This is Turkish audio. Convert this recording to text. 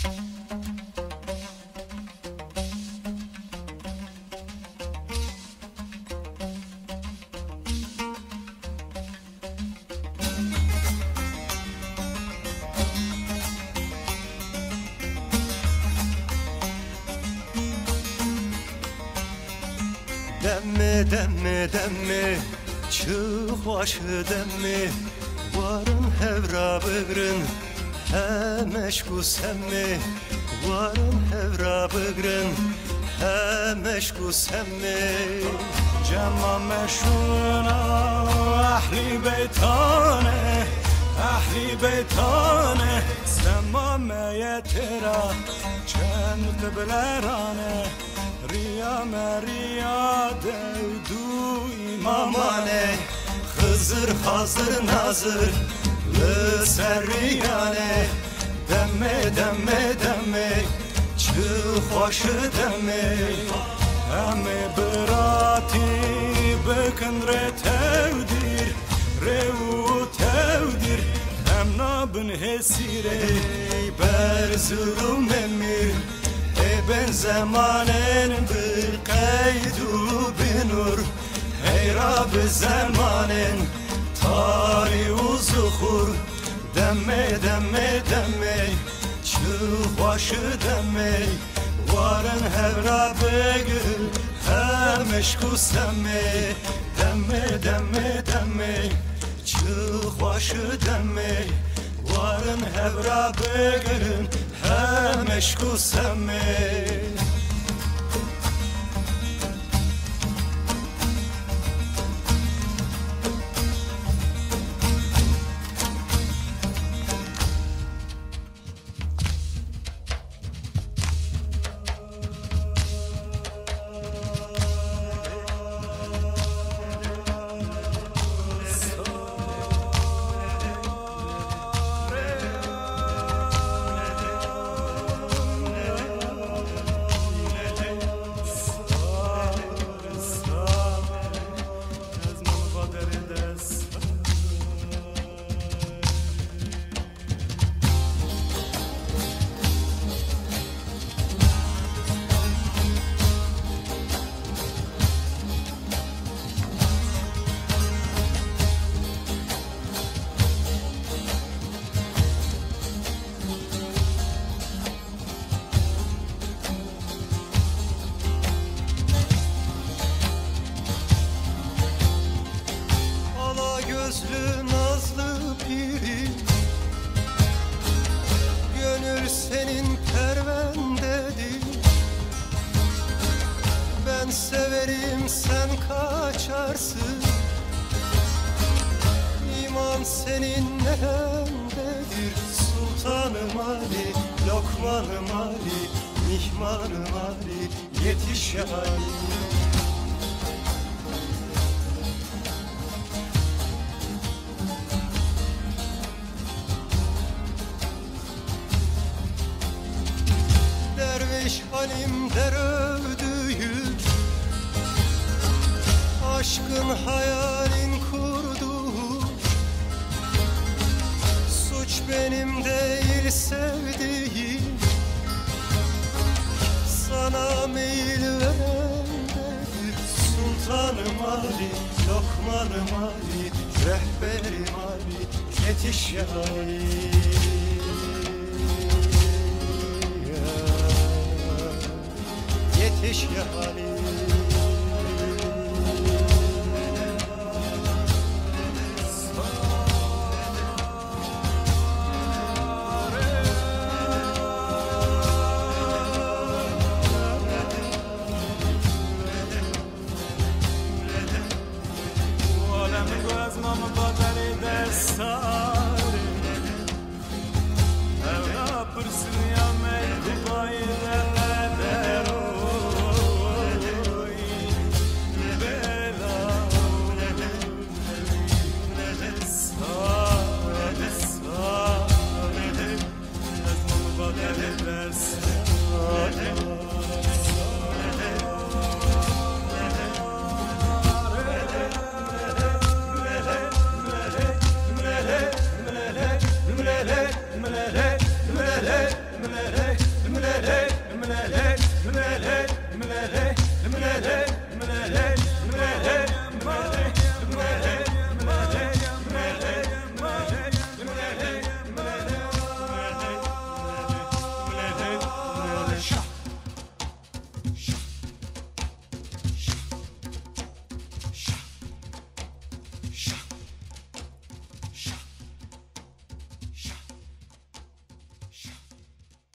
Demme demme demme çık başı demme varın hevra bıgrın he meşku semmi varın hevra bıgrın he meşku semmi جمع مشونا أهلي بيتانه أهلي بيتانه سمام يترى چند قبلرانه ريا مريا دودو mamane Hızır hazır nazır Lüseriyane Demme demme demme çık başı demme همه براتی بکن ره تودیر رو تودیر هم نابن هسیره بر zulüm emir ben zamanen bir kaydu binur Ey Rab zamanen tarih uzuhur Demme demme demme çık başı demme Varın hevra begül hem eşku semme Demme demme demme çık başı demme Varın hevra begül hem eşku semme Gözlü nazlı piri Gönül senin pervendedir Ben severim sen kaçarsın İman senin nerendedir Sultanım Ali, Lokmanım Ali Mihmanım Ali, yetiş ya Ali Derviş Halim der övdüğü Aşkın hayalin kurduğu Suç benim değil sevdiğim Sana meyil verendedir Sultanım Ali, Lokmanım Ali Rehberim Ali, yetiş ya Ali Yetiş ya Ali Yes.